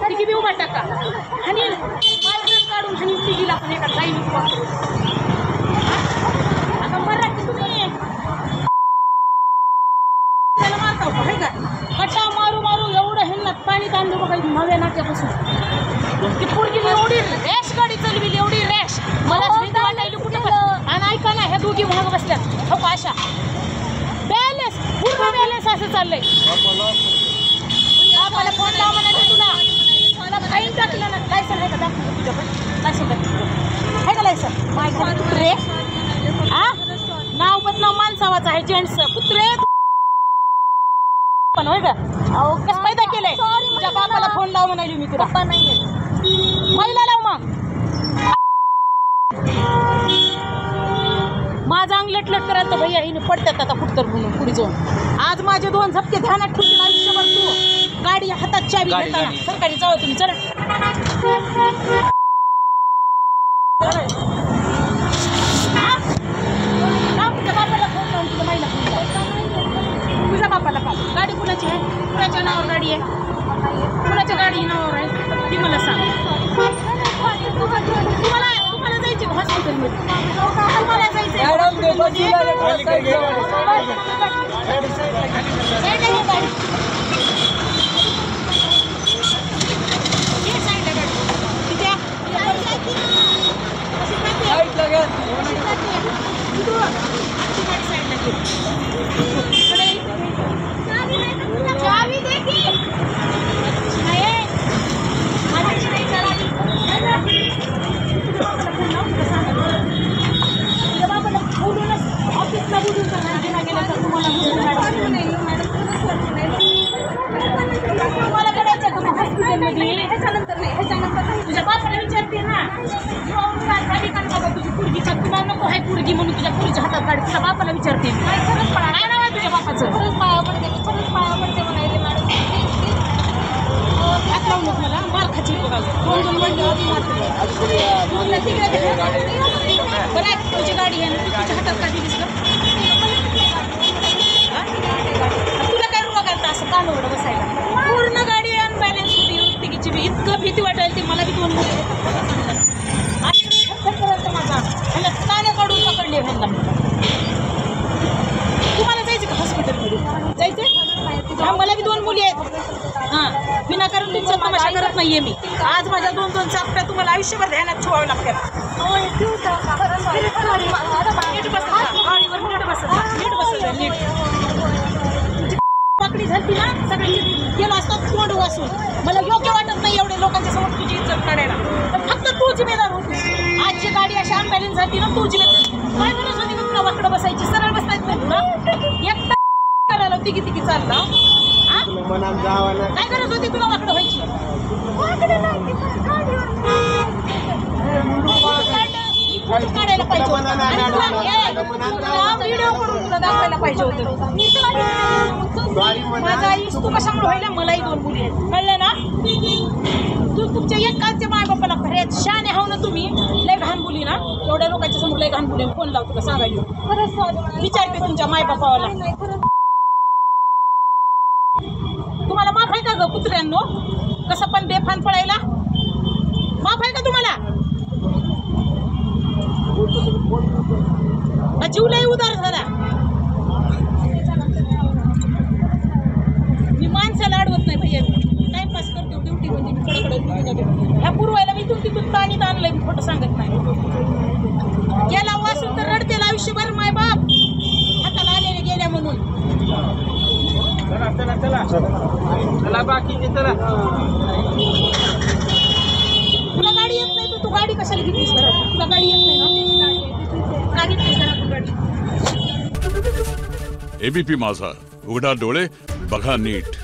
किती उभा टाका आणि काढून आणि तिघीला पण एका जाईल आता मराठी तुम्ही त्याला मारता होता हे का कटा मारू मारू एवढं हेल्लात पाणी तांदूळ बघा नव्या नाट्यापासून ती पोरगी एवढी रॅश गाडी चालविली एवढी रॅश मला भीती वाटायली कुठं आणि ऐका ना ह्या दोघी महाग बसल्यात हो अशा बॅलन्स पूर्ण बॅलन्स असं चाललंय मला फोन लावा म्हणायचं तुला मला फाईन टाकलं ना लायसन आहे का दाखव तुझ्या पण लायसन दाखव आहे का लायसन माझ्या कुत्रे हा नाव बदनाव माणसावाचं आहे जेंट्स कुत्रे पण होय का अहो कसं पैदा केलंय तुझ्या बापाला फोन लाव म्हणाली मी तुला नाही महिला लाव मग माझा अंग लटलट करायला तर भैया हिने पडतात आता कुठतर म्हणून पुढे जाऊन आज माझे दोन झपके ध्यानात ठेवून आयुष्यभर तू गाडी हातात चावी घेताना सरकारी जाऊ तुम्ही चला तुझ्या बापाला फोन लावून तुझ्या माईला फोन लाव तुझ्या बापाला का गाडी कुणाची आहे कुणाच्या नावावर गाडी आहे कुणाच्या गाडी नावावर आहे ती मला सांग तुम्हाला जायची हॉस्पिटलमध्ये तुम्हाला जायचं तुझ्या बापाला विचारते ना तुझी पुरगी तुला नको आहे पुरगी म्हणून तुझ्या पुरीच्या हातात गाडी तुझ्या बापाला विचारते काय नाव आहे तुझ्या बापाचं खरंच पाया पडते म्हणाले मॅडम हात लावू नको मला मार खाची बघा बरं तुझी गाडी आहे तुझ्या हातात का दिलीस का तुला काय रोग आलता असं कान उघडं बसायला पूर्ण गाडी अनबॅलन्स होती तिकीची बी इतकं भीती वाटायला ती मला बी दोन माझा ह्याला काने काढून पकडले ह्यांना तुम्हाला जायचं का हॉस्पिटलमध्ये जायचं मला बी दोन मुली आहेत हां विनाकारण तुमचा तमाशा करत नाहीये मी आज माझ्या दोन दोन चापट्या तुम्हाला आयुष्यभर ध्यानात ठेवावं लागतात नीट बसा गाडीवर नीट बसा नीट पकडी झाली ना सगळी गेलो असतात तोंड वासून मला योग्य वाटत नाही एवढे लोकांच्या समोर तुझी इज्जत काढायला तर फक्त तू जिम्मेदार होती आजची गाडी अशी अनबॅलन्स झाली ना तू जिम्मेदार काय म्हणत होती तुला वाकडं बसायची सरळ बसायचं नाही तुला एकटा करायला तिघी चालला काय करत होती तुला वाकडं व्हायची काढायला पाहिजे व्हिडिओ करून तुला दाखवायला पाहिजे होतं माझा आयुष तू कशामुळे व्हायला मलाही दोन मुली आहेत कळलं ना तू तुमच्या एकाचे माय बापाला खऱ्यात शाने हाव ना तुम्ही लय घाण बोली ना एवढ्या लोकांच्या समोर लय घाण बोली फोन लावतो का सांगायला विचारते तुमच्या माय बापाला तुम्हाला माफ आहे का ग कुत्र्यांनो कसं पण बेफान पडायला माफ आहे का तुम्हाला जीव लय उदार झाला मी माणसाला अडवत नाही भैया टाइमपास करतो ड्युटी म्हणजे मी कडकडे ह्या पूर्वायला मी तिथून पाणी आणलंय मी खोटं सांगत नाही गेला वासून तर रडतेल आयुष्यभर माय बाप हाताला आलेले गेल्या म्हणून चला बाकी चला तुला गाडी येत नाही तू गाडी कशाला घेतलीस बरं तुला गाडी येत नाही ना का घेतलीस तू गाडी एबीपी माझा उघडा डोळे बघा नीट.